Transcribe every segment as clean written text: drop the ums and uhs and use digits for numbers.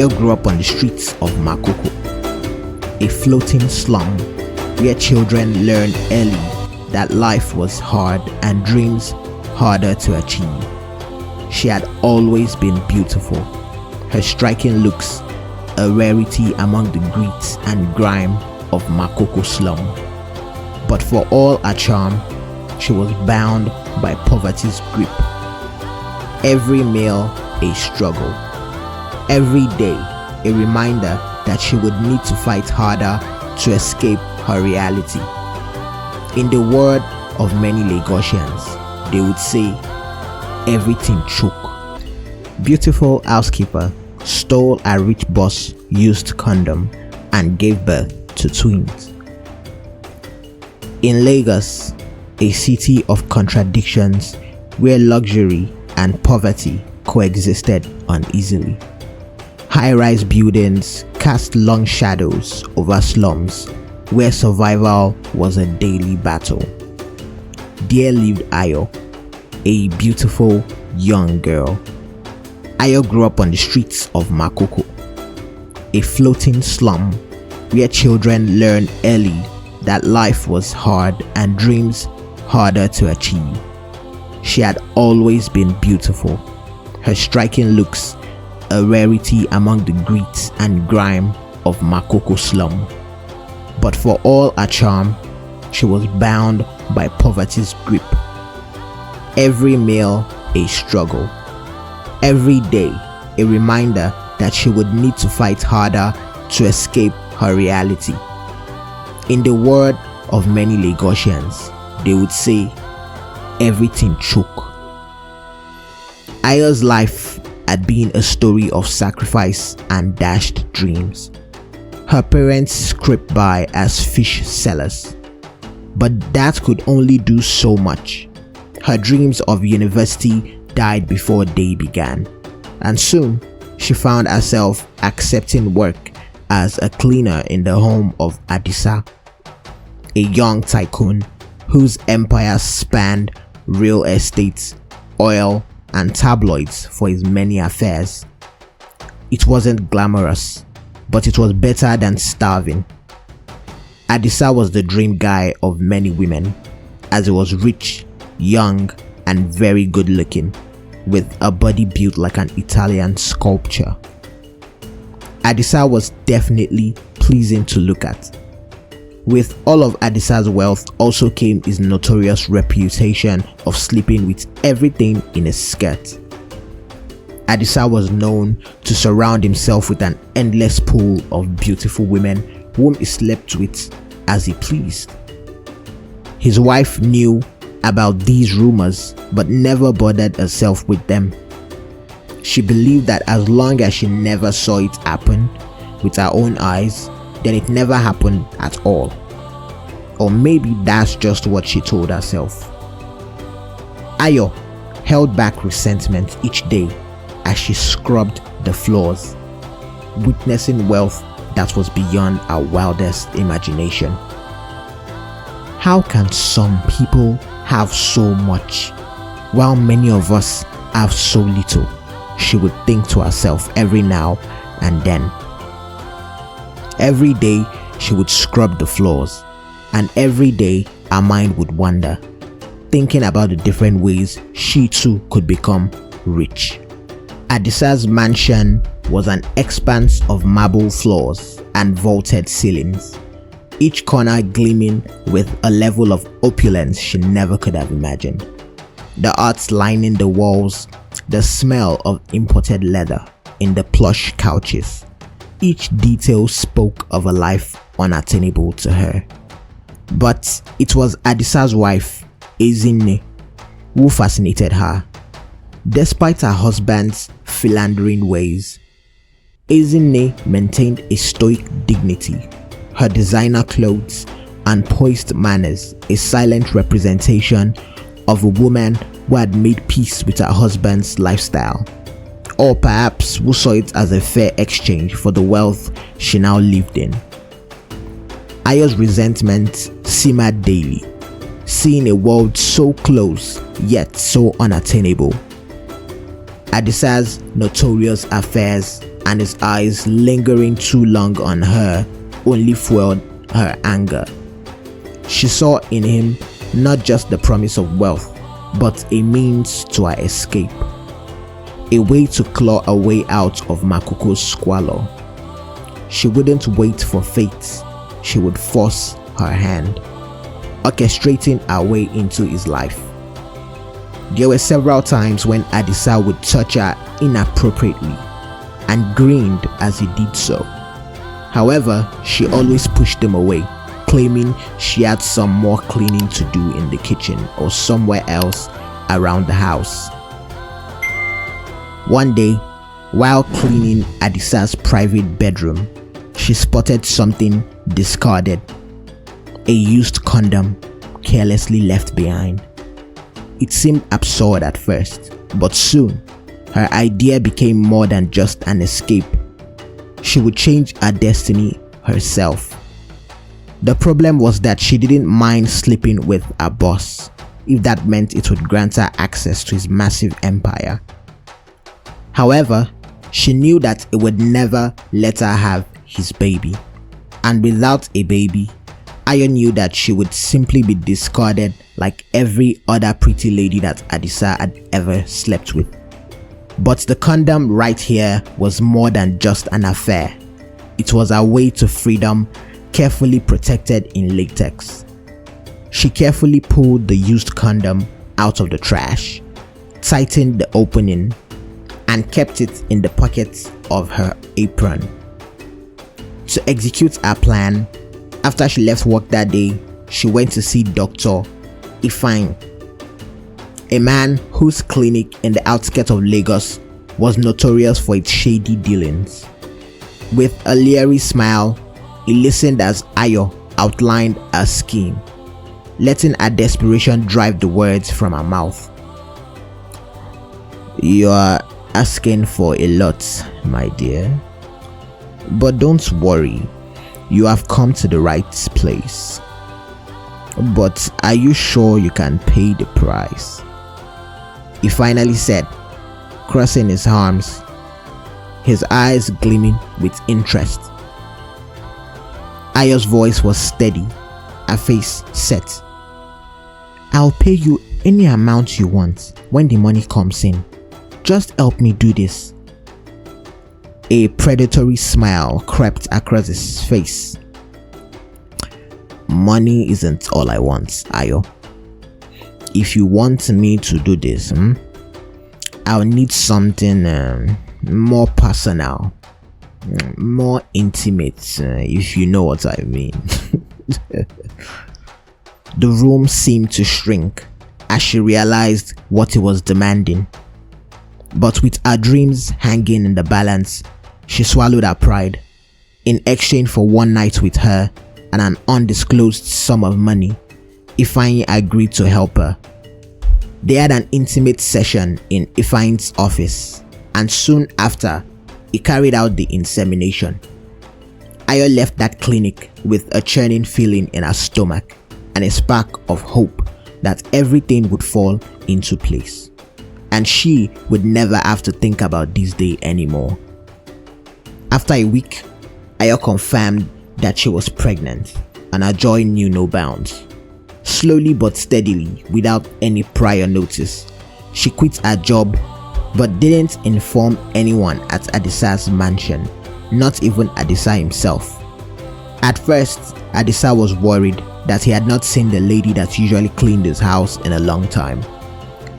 Ayo grew up on the streets of Makoko, a floating slum where children learned early that life was hard and dreams harder to achieve. She had always been beautiful, her striking looks a rarity among the grit and grime of Makoko slum. But for all her charm, she was bound by poverty's grip. Every meal a struggle, every day a reminder that she would need to fight harder to escape her reality. In the word of many Lagosians, they would say, everything choke. Beautiful Housekeeper stole a rich boss' used condom and gave birth to twins. In Lagos, a city of contradictions where luxury and poverty coexisted uneasily, high-rise buildings cast long shadows over slums where survival was a daily battle. There lived Ayo, a beautiful young girl. Ayo grew up on the streets of Makoko, a floating slum where children learned early that life was hard and dreams harder to achieve. She had always been beautiful, her striking looks a rarity among the grit and grime of Makoko slum. But for all her charm, she was bound by poverty's grip. Every meal a struggle, every day a reminder that she would need to fight harder to escape her reality. In the word of many Lagosians, they would say, everything choke. Ayo's life had been a story of sacrifice and dashed dreams. Her parents scraped by as fish sellers, but that could only do so much. Her dreams of university died before day began, and soon she found herself accepting work as a cleaner in the home of Adisa, a young tycoon whose empire spanned real estate, oil, and tabloids for his many affairs. It wasn't glamorous, but it was better than starving. Adisa was the dream guy of many women, as he was rich, young, and very good looking, with a body built like an Italian sculpture. Adisa was definitely pleasing to look at. With all of Adisa's wealth also came his notorious reputation of sleeping with everything in a skirt. Adisa was known to surround himself with an endless pool of beautiful women whom he slept with as he pleased. His wife knew about these rumors but never bothered herself with them. She believed that as long as she never saw it happen with her own eyes, then it never happened at all. Or maybe that's just what she told herself. Ayo held back resentment each day as she scrubbed the floors, witnessing wealth that was beyond her wildest imagination. How can some people have so much while many of us have so little? She would think to herself every now and then. Every day she would scrub the floors, and every day her mind would wander, thinking about the different ways she too could become rich. Adisa's mansion was an expanse of marble floors and vaulted ceilings, each corner gleaming with a level of opulence she never could have imagined. The arts lining the walls, the smell of imported leather in the plush couches. Each detail spoke of a life unattainable to her. But it was Adisa's wife, Ezinne, who fascinated her. Despite her husband's philandering ways, Ezinne maintained a stoic dignity, her designer clothes and poised manners a silent representation of a woman who had made peace with her husband's lifestyle, or perhaps who saw it as a fair exchange for the wealth she now lived in. Ayo's resentment simmered daily, seeing a world so close yet so unattainable. Adisa's notorious affairs and his eyes lingering too long on her only fueled her anger. She saw in him not just the promise of wealth, but a means to her escape, a way to claw a way out of Makoko's squalor. She wouldn't wait for fate, she would force her hand, orchestrating her way into his life. There were several times when Adisa would touch her inappropriately and grinned as he did so. However, she always pushed him away, claiming she had some more cleaning to do in the kitchen or somewhere else around the house. One day, while cleaning Adisa's private bedroom, she spotted something discarded, a used condom carelessly left behind. It seemed absurd at first, but soon, her idea became more than just an escape. She would change her destiny herself. The problem was that she didn't mind sleeping with her boss, if that meant it would grant her access to his massive empire. However, she knew that it would never let her have his baby, and without a baby, Ayo knew that she would simply be discarded like every other pretty lady that Adisa had ever slept with. But the condom right here was more than just an affair. It was a way to freedom, carefully protected in latex. She carefully pulled the used condom out of the trash, tightened the opening, and kept it in the pocket of her apron. To execute her plan, after she left work that day, she went to see Dr. Ifeanyi, a man whose clinic in the outskirts of Lagos was notorious for its shady dealings. With a leery smile, he listened as Ayo outlined her scheme, letting her desperation drive the words from her mouth. "You are asking for a lot, my dear. But don't worry, you have come to the right place. But are you sure you can pay the price?" He finally said, crossing his arms, his eyes gleaming with interest. Ayo's voice was steady, her face set. "I'll pay you any amount you want when the money comes in. Just help me do this." A predatory smile crept across his face. "Money isn't all I want, Ayo. If you want me to do this, I'll need something more personal, more intimate, if you know what I mean." The room seemed to shrink as she realized what he was demanding. But with her dreams hanging in the balance, she swallowed her pride. In exchange for one night with her and an undisclosed sum of money, Ifeanyi agreed to help her. They had an intimate session in Ifeanyi's office, and soon after, he carried out the insemination. Ayo left that clinic with a churning feeling in her stomach and a spark of hope that everything would fall into place, and she would never have to think about this day anymore. After a week, Ayo confirmed that she was pregnant, and her joy knew no bounds. Slowly but steadily, without any prior notice, she quit her job but didn't inform anyone at Adisa's mansion, not even Adisa himself. At first, Adisa was worried that he had not seen the lady that usually cleaned his house in a long time.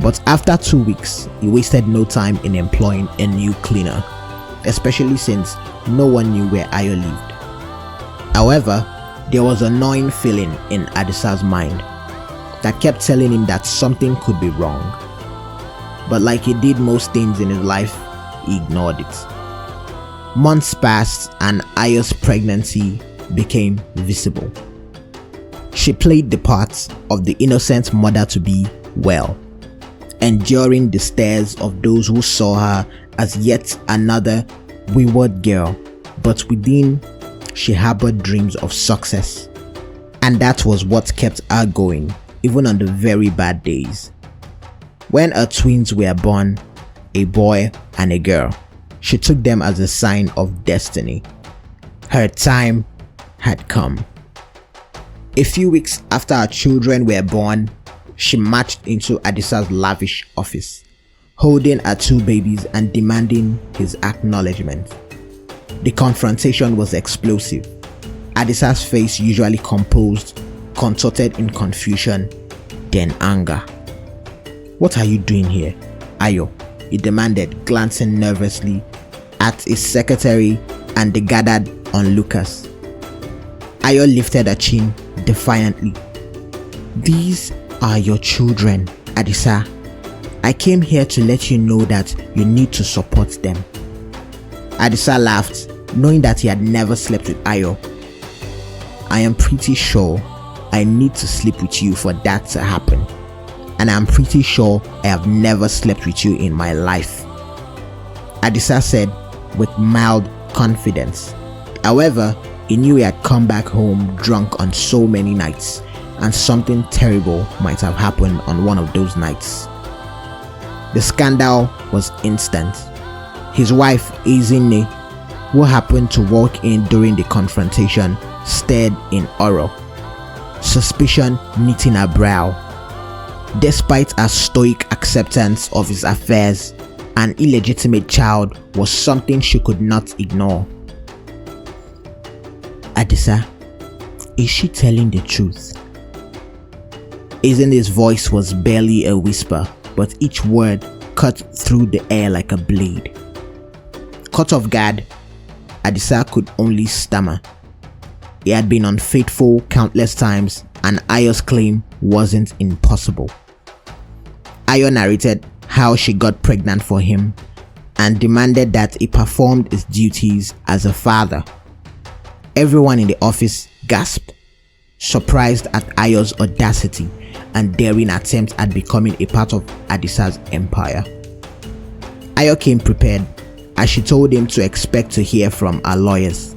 But after 2 weeks, he wasted no time in employing a new cleaner, especially since no one knew where Ayo lived. However, there was an gnawing feeling in Adisa's mind that kept telling him that something could be wrong. But like he did most things in his life, he ignored it. Months passed and Ayo's pregnancy became visible. She played the part of the innocent mother-to-be well, enduring the stares of those who saw her as yet another wayward girl, but within she harbored dreams of success. And that was what kept her going, even on the very bad days. When her twins were born, a boy and a girl, She took them as a sign of destiny. Her time had come. A few weeks after her children were born, she marched into Adisa's lavish office, holding her 2 babies and demanding his acknowledgement. The confrontation was explosive. Adisa's face, usually composed, contorted in confusion, then anger. "What are you doing here, Ayo?" he demanded, glancing nervously at his secretary and the gathered onlookers. Ayo lifted her chin defiantly. "These are your children, Adisa. I came here to let you know that you need to support them." Adisa laughed, knowing that he had never slept with Ayo. "I am pretty sure I need to sleep with you for that to happen. And I'm pretty sure I have never slept with you in my life," Adisa said with mild confidence. However, he knew he had come back home drunk on so many nights, and something terrible might have happened on one of those nights. The scandal was instant. His wife, Ezinne, who happened to walk in during the confrontation, stared in horror, suspicion knitting her brow. Despite her stoic acceptance of his affairs, an illegitimate child was something she could not ignore. "Adisa, is she telling the truth?" Ezinne's voice was barely a whisper, but each word cut through the air like a blade. Caught off guard, Adisa could only stammer. He had been unfaithful countless times, and Ayo's claim wasn't impossible. Ayo narrated how she got pregnant for him and demanded that he performed his duties as a father. Everyone in the office gasped, surprised at Ayo's audacity and daring attempt at becoming a part of Adisa's empire. Ayo came prepared, as she told him to expect to hear from her lawyers.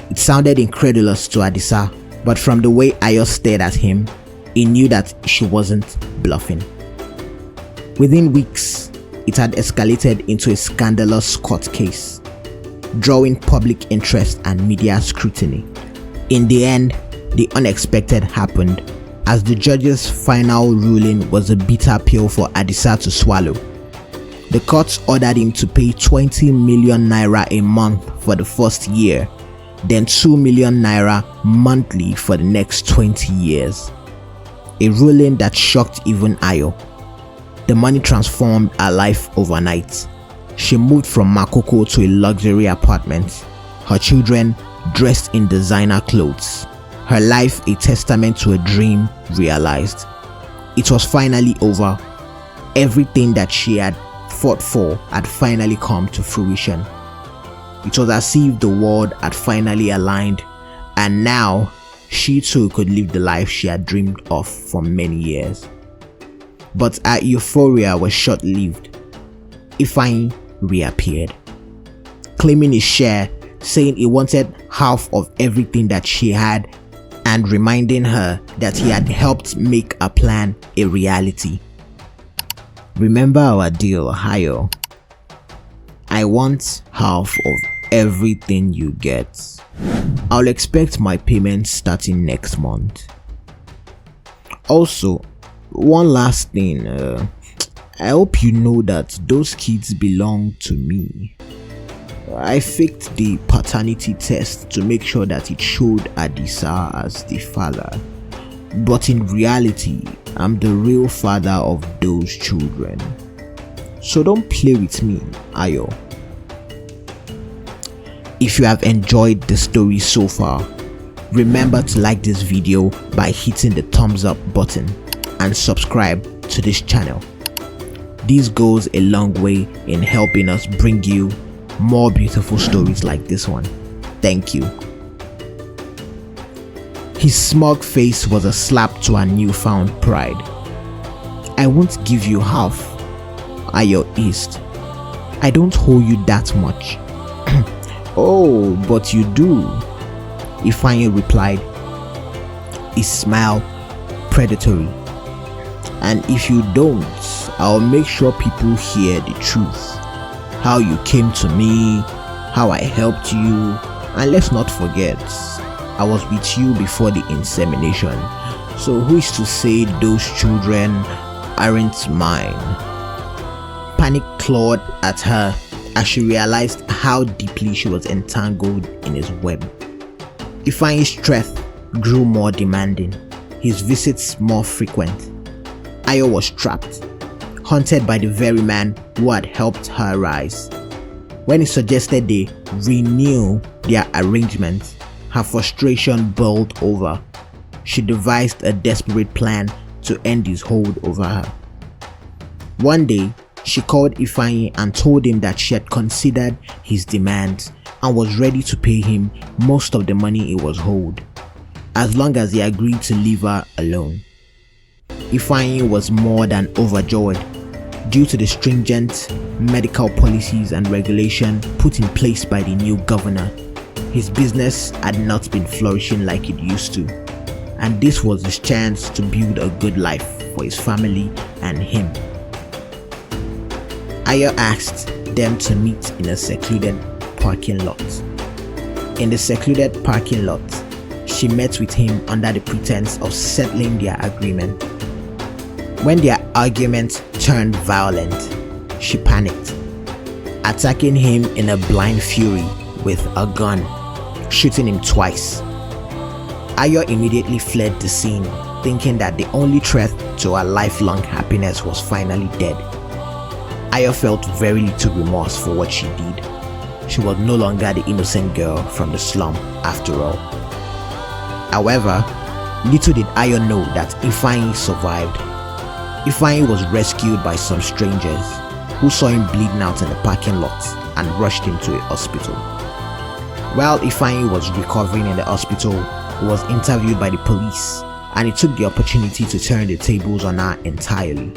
It sounded incredulous to Adisa, but from the way Ayo stared at him, he knew that she wasn't bluffing. Within weeks, it had escalated into a scandalous court case, drawing public interest and media scrutiny. In the end, the unexpected happened, as the judge's final ruling was a bitter pill for Adisa to swallow. The court ordered him to pay 20 million naira a month for the first year, then 2 million naira monthly for the next 20 years. A ruling that shocked even Ayo. The money transformed her life overnight. She moved from Makoko to a luxury apartment, her children dressed in designer clothes, her life a testament to a dream realized. It was finally over. Everything that she had fought for had finally come to fruition. It was as if the world had finally aligned, and now she too could live the life she had dreamed of for many years. But her euphoria was short-lived. Ifeanyi reappeared, claiming his share, saying he wanted half of everything that she had, and reminding her that he had helped make her plan a reality. "Remember our deal, Ayo. I want half of everything you get. I'll expect my payment starting next month. Also, one last thing, I hope you know that those kids belong to me. I faked the paternity test to make sure that it showed Adisa as the father, but in reality, I'm the real father of those children. So don't play with me, Ayo." If you have enjoyed the story so far, remember to like this video by hitting the thumbs up button and subscribe to this channel. This goes a long way in helping us bring you more beautiful stories like this one. Thank you. His smug face was a slap to her newfound pride. "I won't give you half," Ayo eased. "I don't owe you that much." "Oh, but you do," Ifeanyi replied, his smile predatory. "And if you don't, I'll make sure people hear the truth." how you came to me, how I helped you, and let's not forget, I was with you before the insemination, so who is to say those children aren't mine? Panic clawed at her as she realized how deeply she was entangled in his web. Ifeanyi's threat grew more demanding, his visits more frequent. Ayo was trapped, haunted by the very man who had helped her rise. When he suggested they renew their arrangement, her frustration boiled over. She devised a desperate plan to end his hold over her. One day, she called Ifeanyi and told him that she had considered his demands and was ready to pay him most of the money he was owed, as long as he agreed to leave her alone. Ifeanyi was more than overjoyed. Due to the stringent medical policies and regulation put in place by the new governor, his business had not been flourishing like it used to, and this was his chance to build a good life for his family and him. Ayo asked them to meet in a secluded parking lot. In the secluded parking lot, she met with him under the pretense of settling their agreement. When their argument turned violent, she panicked, attacking him in a blind fury with a gun, shooting him twice. Ayo immediately fled the scene, thinking that the only threat to her lifelong happiness was finally dead. Ayo felt very little remorse for what she did. She was no longer the innocent girl from the slum after all. However, little did Ayo know that Ifeanyi survived. Ifeanyi was rescued by some strangers who saw him bleeding out in the parking lot and rushed him to a hospital. While Ifeanyi was recovering in the hospital, he was interviewed by the police, and he took the opportunity to turn the tables on her entirely.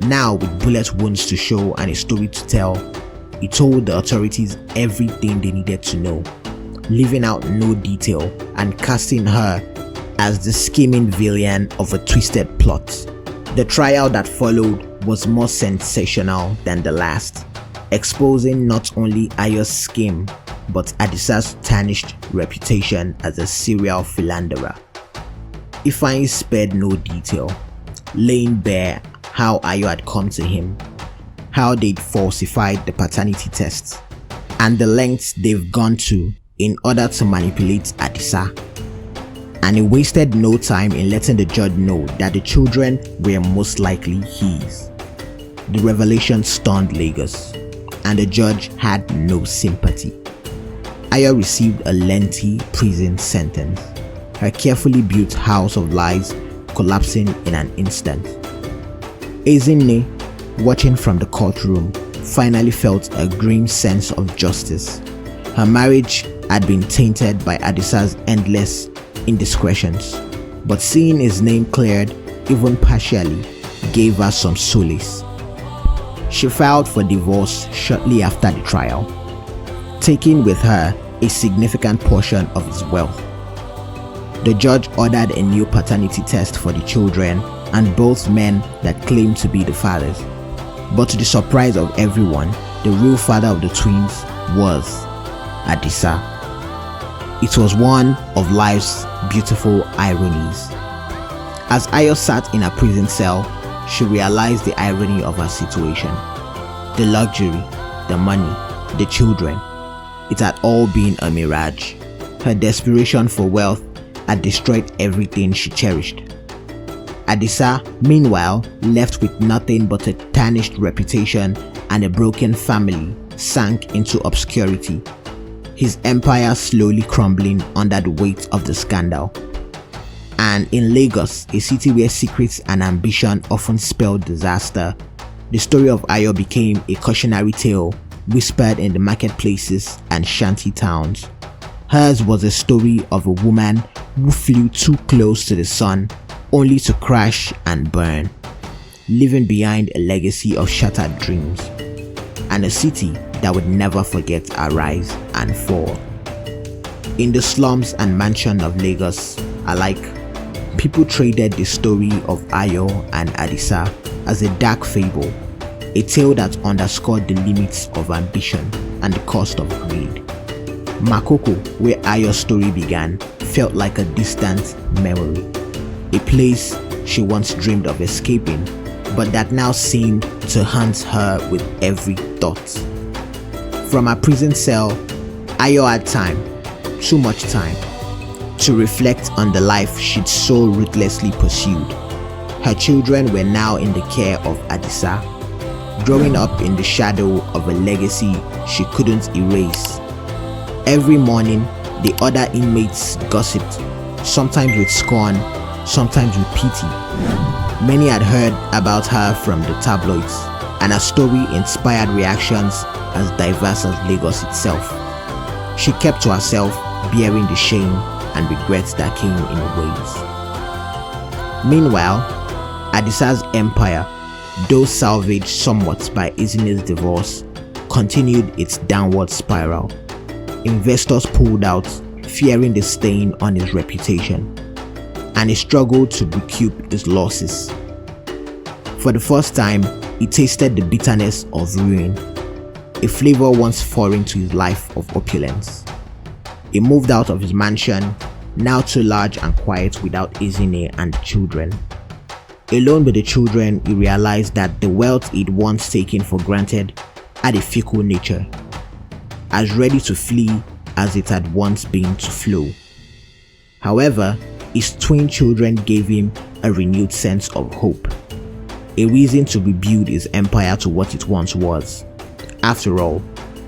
Now with bullet wounds to show and a story to tell, he told the authorities everything they needed to know, leaving out no detail and casting her as the scheming villain of a twisted plot. The trial that followed was more sensational than the last, exposing not only Ayo's scheme but Adisa's tarnished reputation as a serial philanderer. Ifeanyi spared no detail, laying bare how Ayo had come to him, how they'd falsified the paternity tests, and the lengths they've gone to in order to manipulate Adisa. And he wasted no time in letting the judge know that the children were most likely his. The revelation stunned Lagos, and the judge had no sympathy. Ayo received a lengthy prison sentence, her carefully built house of lies collapsing in an instant. Ezinne, watching from the courtroom, finally felt a grim sense of justice. Her marriage had been tainted by Adisa's endless indiscretions, but seeing his name cleared, even partially, gave her some solace. She filed for divorce shortly after the trial, taking with her a significant portion of his wealth. The judge ordered a new paternity test for the children and both men that claimed to be the fathers. But to the surprise of everyone, the real father of the twins was Adisa. It was one of life's beautiful ironies. As Ayo sat in her prison cell, she realized the irony of her situation. The luxury, the money, the children, it had all been a mirage. Her desperation for wealth had destroyed everything she cherished. Adisa, meanwhile, left with nothing but a tarnished reputation and a broken family, sank into obscurity, his empire slowly crumbling under the weight of the scandal. And in Lagos, a city where secrets and ambition often spelled disaster, the story of Ayo became a cautionary tale whispered in the marketplaces and shanty towns. Hers was a story of a woman who flew too close to the sun only to crash and burn, leaving behind a legacy of shattered dreams, and a city that would never forget her rise and fall. In the slums and mansion of Lagos alike, people traded the story of Ayo and Adisa as a dark fable, a tale that underscored the limits of ambition and the cost of greed. Makoko, where Ayo's story began, felt like a distant memory, a place she once dreamed of escaping, but that now seemed to haunt her with every thought. From her prison cell, Ayo had time, too much time, to reflect on the life she'd so ruthlessly pursued. Her children were now in the care of Adisa, growing up in the shadow of a legacy she couldn't erase. Every morning, the other inmates gossiped, sometimes with scorn, sometimes with pity. Many had heard about her from the tabloids, and her story inspired reactions as diverse as Lagos itself. She kept to herself, bearing the shame and regrets that came in waves. Meanwhile, Adisa's empire, though salvaged somewhat by Ezinne's divorce, continued its downward spiral. Investors pulled out, fearing the stain on his reputation, and he struggled to recoup his losses. For the first time, he tasted the bitterness of ruin, a flavor once foreign to his life of opulence. He moved out of his mansion, now too large and quiet without Ezinne and the children. Alone with the children, he realized that the wealth he'd once taken for granted had a fickle nature, as ready to flee as it had once been to flow. However, his twin children gave him a renewed sense of hope, a reason to rebuild his empire to what it once was. After all,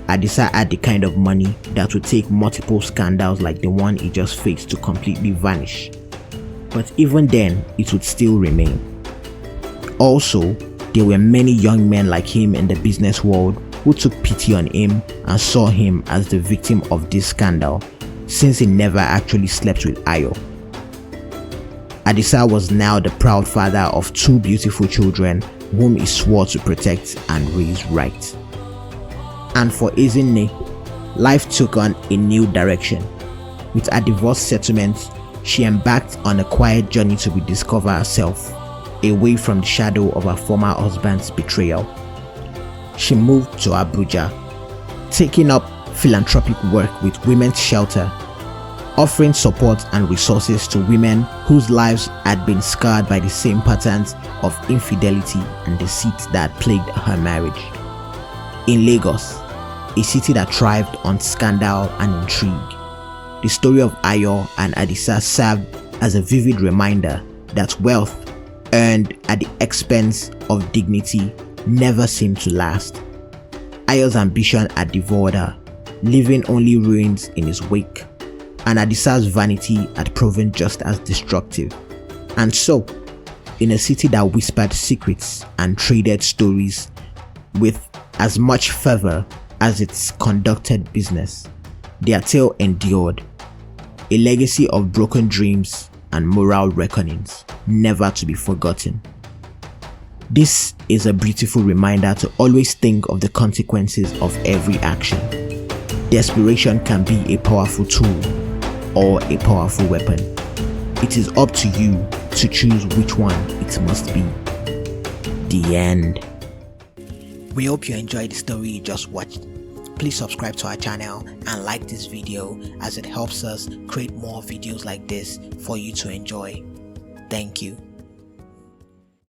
Adisa had the kind of money that would take multiple scandals like the one he just faced to completely vanish. But even then, it would still remain. Also, there were many young men like him in the business world who took pity on him and saw him as the victim of this scandal, since he never actually slept with Ayo. Adisa was now the proud father of two beautiful children whom he swore to protect and raise right. And for Ezinne, life took on a new direction. With her divorce settlement, she embarked on a quiet journey to rediscover herself, away from the shadow of her former husband's betrayal. She moved to Abuja, taking up philanthropic work with Women's Shelter, offering support and resources to women whose lives had been scarred by the same patterns of infidelity and deceit that plagued her marriage. In Lagos, a city that thrived on scandal and intrigue, the story of Ayo and Adisa served as a vivid reminder that wealth earned at the expense of dignity never seemed to last. Ayo's ambition had devoured her, leaving only ruins in his wake, and Adisa's vanity had proven just as destructive. And so, in a city that whispered secrets and traded stories with as much fervor as its conducted business, their tale endured, a legacy of broken dreams and moral reckonings, never to be forgotten. This is a beautiful reminder to always think of the consequences of every action. Desperation can be a powerful tool or a powerful weapon. It is up to you to choose which one it must be. The end. We hope you enjoyed the story you just watched. Please subscribe to our channel and like this video, as it helps us create more videos like this for you to enjoy. Thank you.